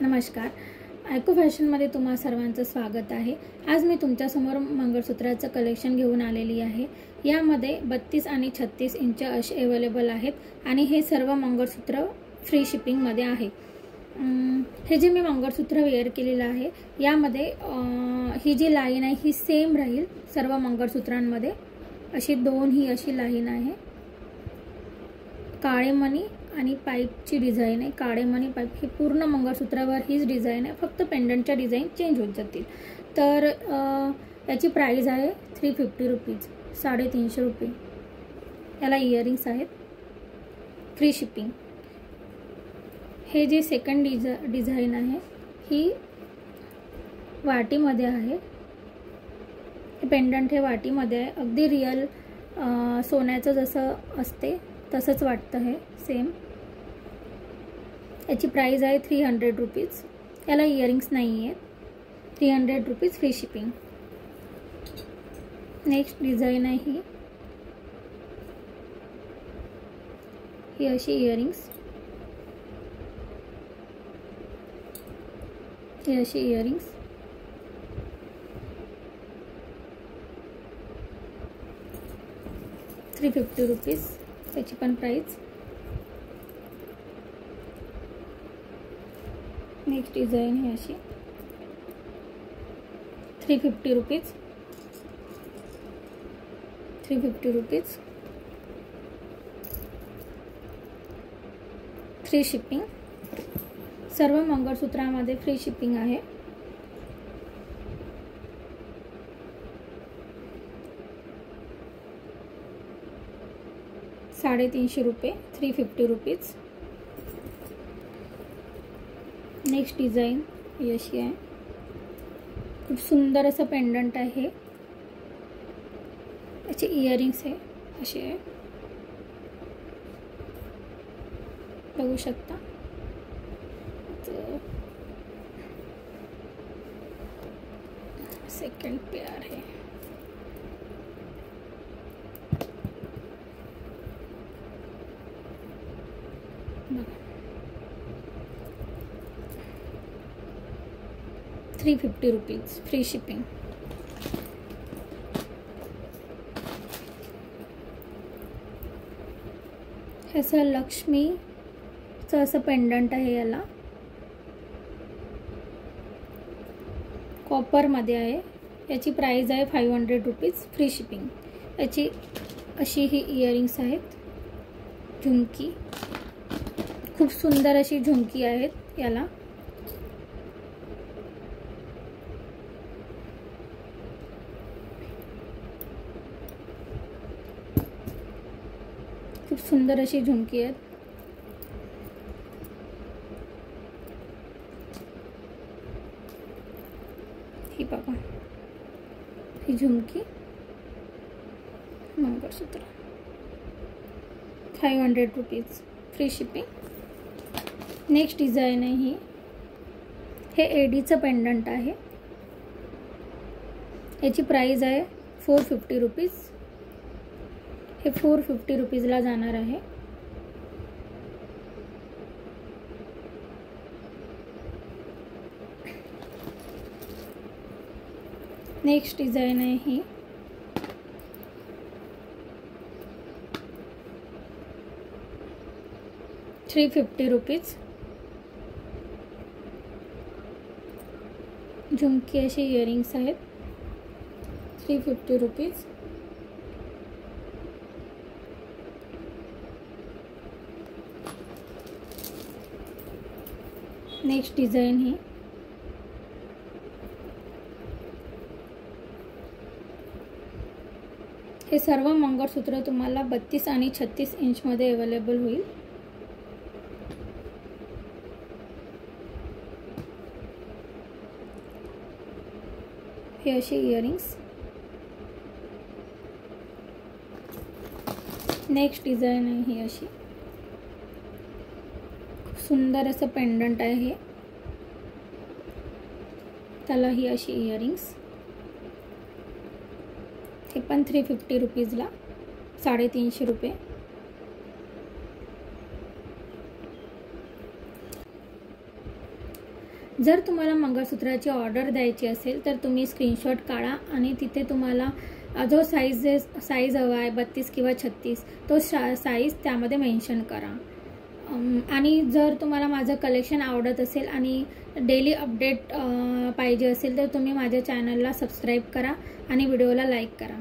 नमस्कार. आयको फॅशनमध्ये तुम्हा सर्वांचं स्वागत आहे. आज मी तुमच्यासमोर मंगळसूत्राचं कलेक्शन घेऊन आलेली आहे. यामध्ये 32 आणि 36 इंच असे अवेलेबल आहेत आणि हे सर्व मंगळसूत्र फ्री शिपिंगमध्ये आहे. हे जे मी मंगळसूत्र वेअर केलेलं आहे यामध्ये ही जी लाईन आहे ही सेम राहील सर्व मंगळसूत्रांमध्ये. अशी दोन अशी लाईन आहे. काळे मणी आणि पाईपची डिझाइन आहे. काळे मणी पाईप ही पूर्ण मंगळसूत्रावर हीच डिझाइन आहे. फक्त पेंडंटच्या डिझाइन चेंज होत जातील. तर याची प्राइस आहे 350 रुपीज, 350 रुपये. याला इयरिंग्स आहेत, फ्री शिपिंग. हे जे सेकंड डिझाइन आहे ही वाटीमध्ये आहे. पेंडंट हे वाटीमध्ये आहे. अगदी रियल सोन्याचं जसं असते तसंच वाटतं हे सेम. याची प्राइस आहे 300 रुपीज. याला इयरिंग्स नाही आहेत. 300 rupees free shipping. Next design आहे ही अशी इयरिंग्स. ही अशी इयरिंग्स. ₹350 त्याची पण प्राइस. नेक्स्ट डिझाइन ही अशी 350 रुपीज. 350 rupees free shipping. सर्व मंगळसूत्रामध्ये फ्री शिपिंग आहे. ₹350, 350 रुपीज. नेक्स्ट डिझाइन ही अशी आहे. खूप सुंदर असं पेंडंट आहे. याचे इयरिंग्स आहे असे आहे, बघू शकता. सेकंड पेयर आहे. ₹350 रुपीज फ्री शिपिंग. असं लक्ष्मीचं असं पेंडंट आहे. याला कॉपरमध्ये आहे. याची प्राइस आहे 500 रुपीज फ्री शिपिंग. याची अशी ही इयरिंग्स आहेत. झुमकी, खूप सुंदर अशी झुमकी आहेत याला. खूप सुंदर अशी झुमकी आहेत. ही बघा, ही झुमकी मंगळसूत्र. 500 rupees free shipping. Next design आहे ही. हे एडीचं पेंडंट आहे. याची प्राइस आहे 450 रुपीज. हे 450 रुपीजला जाणार आहे. नेक्स्ट डिझाइन आहे ही. ₹350 रुपीज. झुमकी अशी इयरिंग्स आहेत. 350 रुपीज. नेक्स्ट डिझाइन ही. हे सर्व मंगळसूत्र तुम्हाला 32 आणि 36 इंचमध्ये अवेलेबल होईल. हे अशी इयरिंग्स. नेक्स्ट डिझाइन आहे ही अशी. सुंदर असं पेंडंट आहे. त्याला ही अशी इयरिंग्स. हे पण 350 रुपीजला, 350 रुपये. जर तुम्हाला मंगळसूत्राची ऑर्डर द्यायची असेल तर तुम्ही स्क्रीनशॉट काढा आणि तिथे तुम्हाला जो साईज हवा आहे 32 किंवा 36 तो साईज त्यामध्ये मेन्शन करा। आणि जर तुम्हाला माझं कलेक्शन आवडत असेल आणि डेली अपडेट पाहिजे असेल तर तुम्ही माझ्या चॅनलला सबस्क्राईब करा आणि व्हिडिओला लाईक करा।